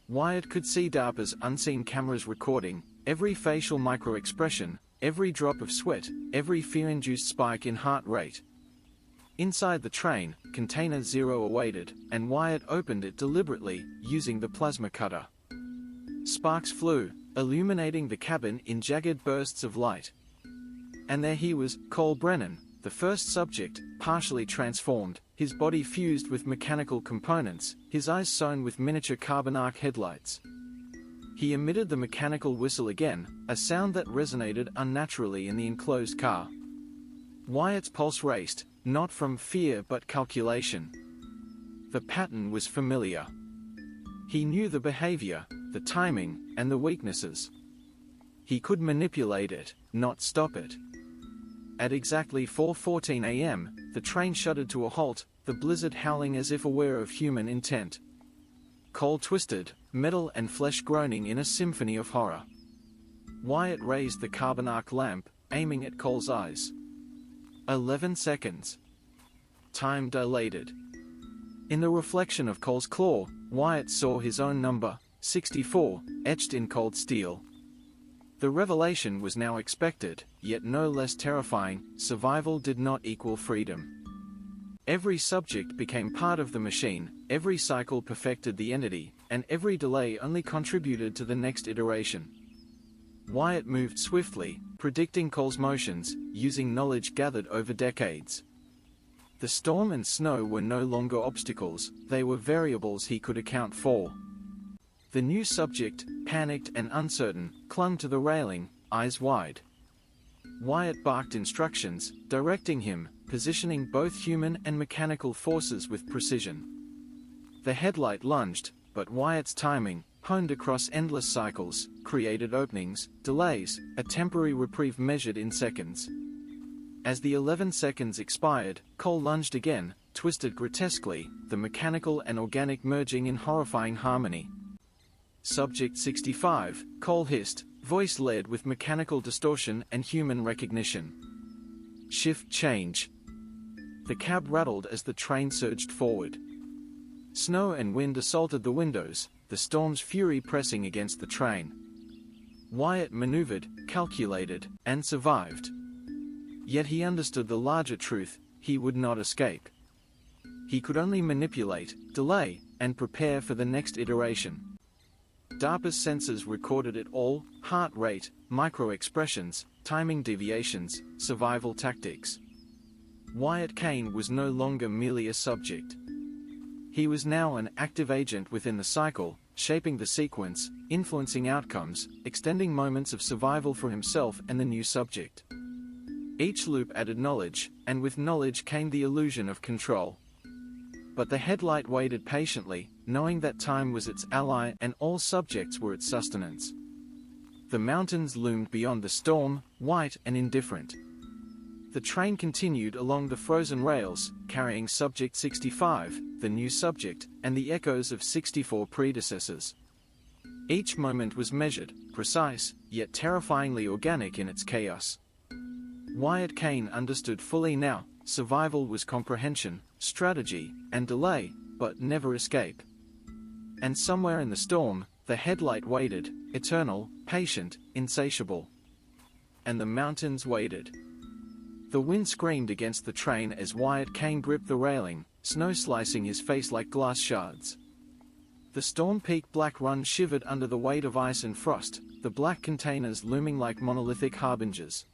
Wyatt could see DARPA's unseen cameras recording every facial micro-expression, every drop of sweat, every fear-induced spike in heart rate. Inside the train, Container 0 awaited, and Wyatt opened it deliberately, using the plasma cutter. Sparks flew, illuminating the cabin in jagged bursts of light. And there he was, Cole Brennan, the first subject, partially transformed, his body fused with mechanical components, his eyes sewn with miniature carbon arc headlights. He emitted the mechanical whistle again, a sound that resonated unnaturally in the enclosed car. Wyatt's pulse raced, not from fear but calculation. The pattern was familiar. He knew the behavior, the timing, and the weaknesses. He could manipulate it, not stop it. At exactly 4:14 a.m., the train shuddered to a halt, the blizzard howling as if aware of human intent. Cole twisted, metal and flesh groaning in a symphony of horror. Wyatt raised the carbon arc lamp, aiming at Cole's eyes. 11 seconds. Time dilated. In the reflection of Cole's claw, Wyatt saw his own number, 64, etched in cold steel. The revelation was now expected, yet no less terrifying. Survival did not equal freedom. Every subject became part of the machine, every cycle perfected the entity, and every delay only contributed to the next iteration. Wyatt moved swiftly, predicting Cole's motions, using knowledge gathered over decades. The storm and snow were no longer obstacles, they were variables he could account for. The new subject, panicked and uncertain, clung to the railing, eyes wide. Wyatt barked instructions, directing him, positioning both human and mechanical forces with precision. The headlight lunged, but Wyatt's timing, honed across endless cycles, created openings, delays, a temporary reprieve measured in seconds. As the 11 seconds expired, Cole lunged again, twisted grotesquely, the mechanical and organic merging in horrifying harmony. Subject 65, Cole hissed, voice layered with mechanical distortion and human recognition. Shift change. The cab rattled as the train surged forward. Snow and wind assaulted the windows, the storm's fury pressing against the train. Wyatt maneuvered, calculated, and survived. Yet he understood the larger truth: he would not escape. He could only manipulate, delay, and prepare for the next iteration. DARPA's sensors recorded it all: heart rate, micro-expressions, timing deviations, survival tactics. Wyatt Kane was no longer merely a subject. He was now an active agent within the cycle, shaping the sequence, influencing outcomes, extending moments of survival for himself and the new subject. Each loop added knowledge, and with knowledge came the illusion of control. But the headlight waited patiently, knowing that time was its ally and all subjects were its sustenance. The mountains loomed beyond the storm, white and indifferent. The train continued along the frozen rails, carrying Subject 65, the new subject, and the echoes of 64 predecessors. Each moment was measured, precise, yet terrifyingly organic in its chaos. Wyatt Kane understood fully now: survival was comprehension, strategy, and delay, but never escape. And somewhere in the storm, the headlight waited, eternal, patient, insatiable. And the mountains waited. The wind screamed against the train as Wyatt Kane gripped the railing, snow slicing his face like glass shards. The storm-peaked black run shivered under the weight of ice and frost, the black containers looming like monolithic harbingers.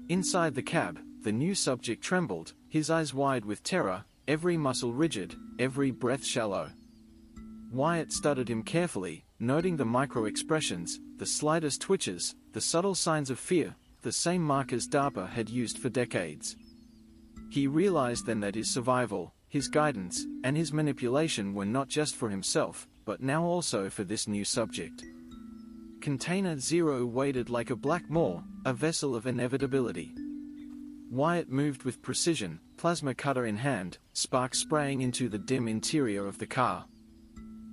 Inside the cab, the new subject trembled, his eyes wide with terror, every muscle rigid, every breath shallow. Wyatt studied him carefully, noting the micro-expressions, the slightest twitches, the subtle signs of fear, the same markers DARPA had used for decades. He realized then that his survival, his guidance, and his manipulation were not just for himself, but now also for this new subject. Container 0 waited like a black maw, a vessel of inevitability. Wyatt moved with precision, plasma cutter in hand, sparks spraying into the dim interior of the car.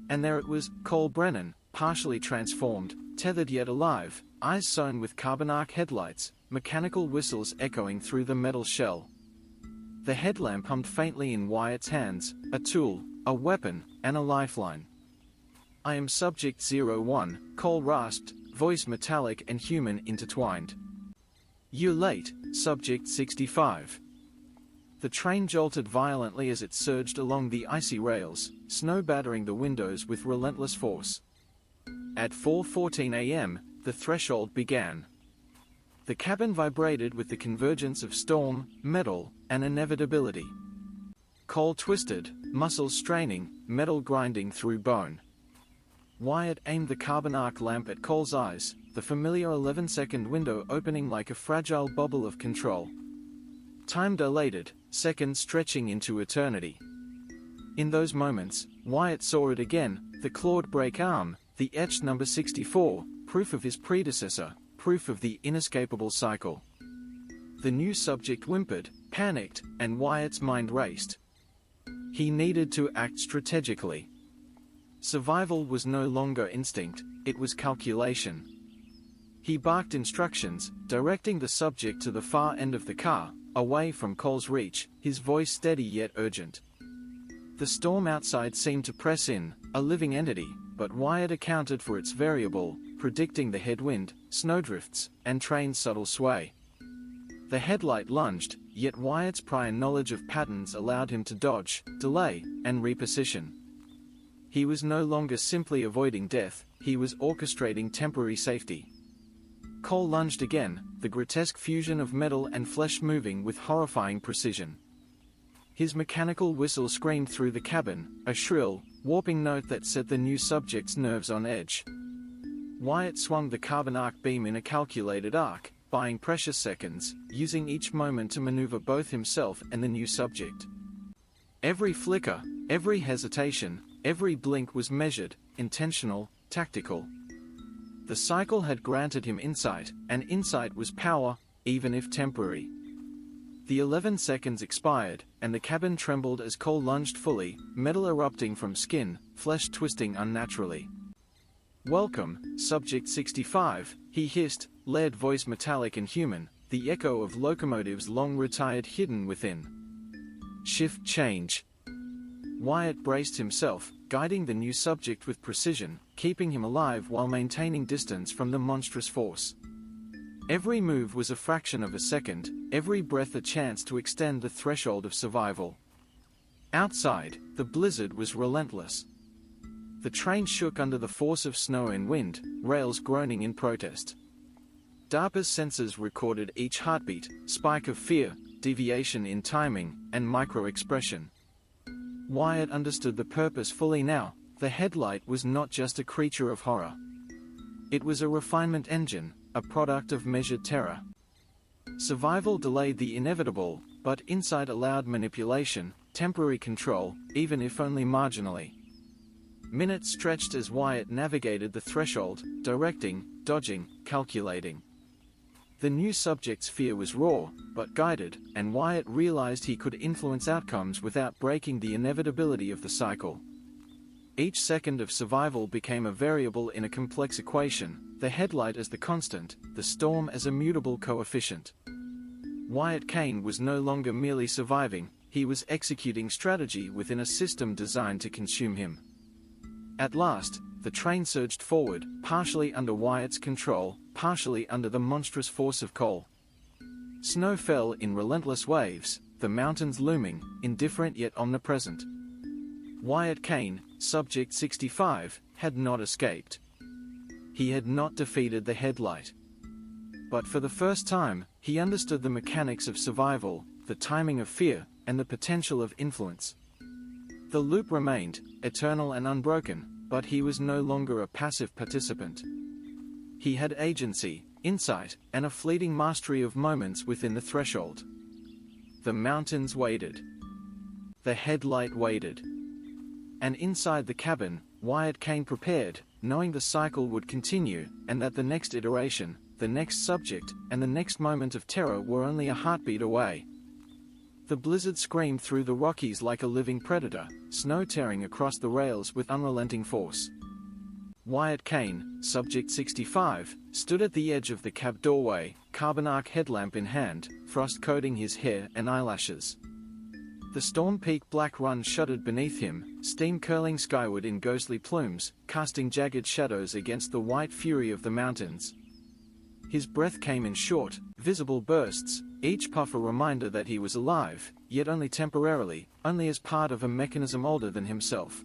And there it was, Cole Brennan, partially transformed, tethered yet alive, eyes sewn with carbon arc headlights, mechanical whistles echoing through the metal shell. The headlamp hummed faintly in Wyatt's hands, a tool, a weapon, and a lifeline. "I am Subject 01, Cole rasped, voice metallic and human intertwined. "You're late, Subject 65. The train jolted violently as it surged along the icy rails, snow battering the windows with relentless force. At 4:14 a.m., the threshold began. The cabin vibrated with the convergence of storm, metal, and inevitability. Cole twisted, muscles straining, metal grinding through bone. Wyatt aimed the carbon arc lamp at Cole's eyes, the familiar 11-second window opening like a fragile bubble of control. Time dilated, seconds stretching into eternity. In those moments, Wyatt saw it again, the clawed break arm, the etched number 64, proof of his predecessor, proof of the inescapable cycle. The new subject whimpered, panicked, and Wyatt's mind raced. He needed to act strategically. Survival was no longer instinct, it was calculation. He barked instructions, directing the subject to the far end of the car, away from Cole's reach, his voice steady yet urgent. The storm outside seemed to press in, a living entity, but Wyatt accounted for its variable, predicting the headwind, snowdrifts, and train's subtle sway. The headlight lunged, yet Wyatt's prior knowledge of patterns allowed him to dodge, delay, and reposition. He was no longer simply avoiding death, he was orchestrating temporary safety. Cole lunged again, the grotesque fusion of metal and flesh moving with horrifying precision. His mechanical whistle screamed through the cabin, a shrill, warping note that set the new subject's nerves on edge. Wyatt swung the carbon arc beam in a calculated arc, buying precious seconds, using each moment to maneuver both himself and the new subject. Every flicker, every hesitation, every blink was measured, intentional, tactical. The cycle had granted him insight, and insight was power, even if temporary. The 11 seconds expired, and the cabin trembled as Cole lunged fully, metal erupting from skin, flesh twisting unnaturally. "Welcome, Subject 65, he hissed, lead voice metallic and human, the echo of locomotives long retired hidden within. Shift change. Wyatt braced himself, guiding the new subject with precision, keeping him alive while maintaining distance from the monstrous force. Every move was a fraction of a second, every breath a chance to extend the threshold of survival. Outside, the blizzard was relentless. The train shook under the force of snow and wind, rails groaning in protest. DARPA's sensors recorded each heartbeat, spike of fear, deviation in timing, and micro-expression. Wyatt understood the purpose fully now. The headlight was not just a creature of horror. It was a refinement engine, a product of measured terror. Survival delayed the inevitable, but insight allowed manipulation, temporary control, even if only marginally. Minutes stretched as Wyatt navigated the threshold, directing, dodging, calculating. The new subject's fear was raw, but guided, and Wyatt realized he could influence outcomes without breaking the inevitability of the cycle. Each second of survival became a variable in a complex equation, the headlight as the constant, the storm as a mutable coefficient. Wyatt Kane was no longer merely surviving, he was executing strategy within a system designed to consume him. At last, the train surged forward, partially under Wyatt's control, partially under the monstrous force of Cole. Snow fell in relentless waves, the mountains looming, indifferent yet omnipresent. Wyatt Kane, Subject 65, had not escaped. He had not defeated the headlight. But for the first time, he understood the mechanics of survival, the timing of fear, and the potential of influence. The loop remained, eternal and unbroken, but he was no longer a passive participant. He had agency, insight, and a fleeting mastery of moments within the threshold. The mountains waited. The headlight waited. And inside the cabin, Wyatt Kane prepared, knowing the cycle would continue, and that the next iteration, the next subject, and the next moment of terror were only a heartbeat away. The blizzard screamed through the Rockies like a living predator, snow tearing across the rails with unrelenting force. Wyatt Kane, Subject 65, stood at the edge of the cab doorway, carbon arc headlamp in hand, frost coating his hair and eyelashes. The Storm Peak Black Run shuddered beneath him, steam curling skyward in ghostly plumes, casting jagged shadows against the white fury of the mountains. His breath came in short, visible bursts, each puff a reminder that he was alive, yet only temporarily, only as part of a mechanism older than himself.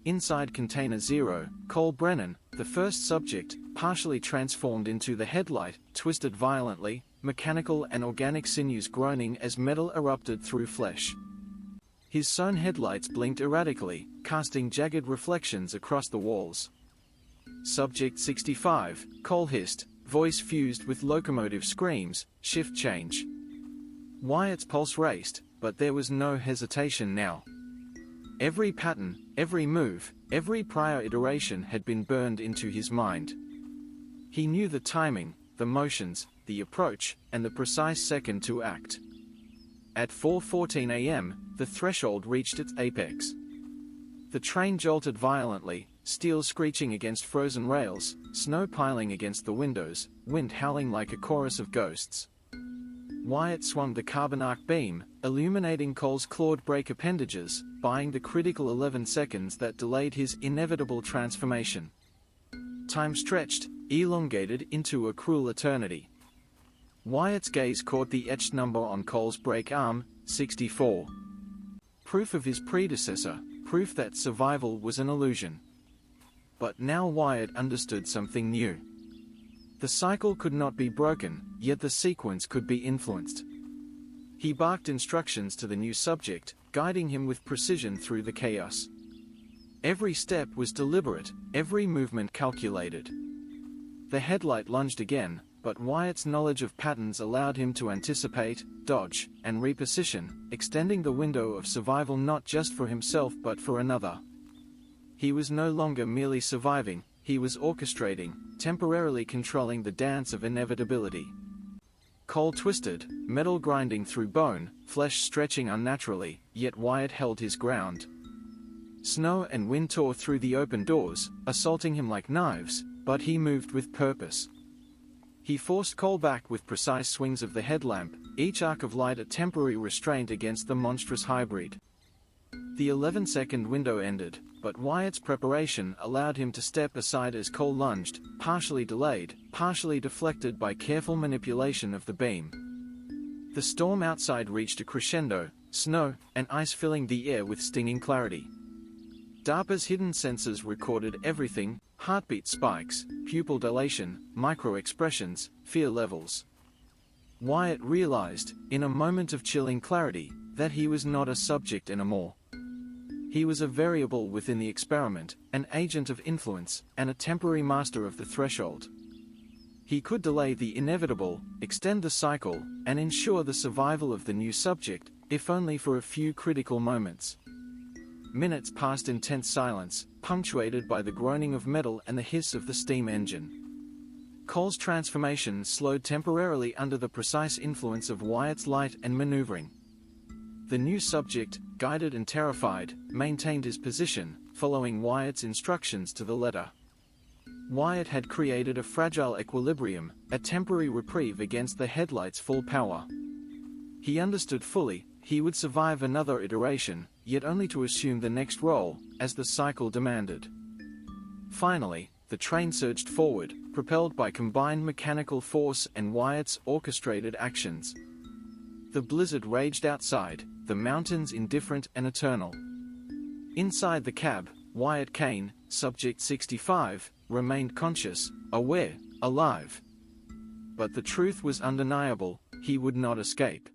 Inside Container Zero, Cole Brennan, the first subject, partially transformed into the headlight, twisted violently, mechanical and organic sinews groaning as metal erupted through flesh. His sewn headlights blinked erratically, casting jagged reflections across the walls. Subject 65, Cole hissed, voice fused with locomotive screams, shift change. Wyatt's pulse raced, but there was no hesitation now. Every pattern, every move, every prior iteration had been burned into his mind. He knew the timing, the motions, the approach, and the precise second to act. At 4:14 a.m., the threshold reached its apex. The train jolted violently, steel screeching against frozen rails, snow piling against the windows, wind howling like a chorus of ghosts. Wyatt swung the carbon arc beam, illuminating Cole's clawed brake appendages, buying the critical 11 seconds that delayed his inevitable transformation. Time stretched, elongated into a cruel eternity. Wyatt's gaze caught the etched number on Cole's brake arm, 64. Proof of his predecessor, proof that survival was an illusion. But now Wyatt understood something new. The cycle could not be broken, yet the sequence could be influenced. He barked instructions to the new subject, guiding him with precision through the chaos. Every step was deliberate, every movement calculated. The headlight lunged again, but Wyatt's knowledge of patterns allowed him to anticipate, dodge, and reposition, extending the window of survival not just for himself but for another. He was no longer merely surviving, he was orchestrating, temporarily controlling the dance of inevitability. Cole twisted, metal grinding through bone, flesh stretching unnaturally, yet Wyatt held his ground. Snow and wind tore through the open doors, assaulting him like knives, but he moved with purpose. He forced Cole back with precise swings of the headlamp, each arc of light a temporary restraint against the monstrous hybrid. The 11-second window ended, but Wyatt's preparation allowed him to step aside as Cole lunged, partially delayed, partially deflected by careful manipulation of the beam. The storm outside reached a crescendo, snow and ice filling the air with stinging clarity. DARPA's hidden sensors recorded everything: heartbeat spikes, pupil dilation, micro-expressions, fear levels. Wyatt realized, in a moment of chilling clarity, that he was not a subject anymore. He was a variable within the experiment, an agent of influence, and a temporary master of the threshold. He could delay the inevitable, extend the cycle, and ensure the survival of the new subject, if only for a few critical moments. Minutes passed in tense silence, punctuated by the groaning of metal and the hiss of the steam engine. Cole's transformation slowed temporarily under the precise influence of Wyatt's light and maneuvering. The new subject, guided and terrified, maintained his position, following Wyatt's instructions to the letter. Wyatt had created a fragile equilibrium, a temporary reprieve against the headlight's full power. He understood fully, he would survive another iteration, yet only to assume the next role, as the cycle demanded. Finally, the train surged forward, propelled by combined mechanical force and Wyatt's orchestrated actions. The blizzard raged outside, the mountains indifferent and eternal. Inside the cab, Wyatt Kane, Subject 65, remained conscious, aware, alive. But the truth was undeniable: he would not escape.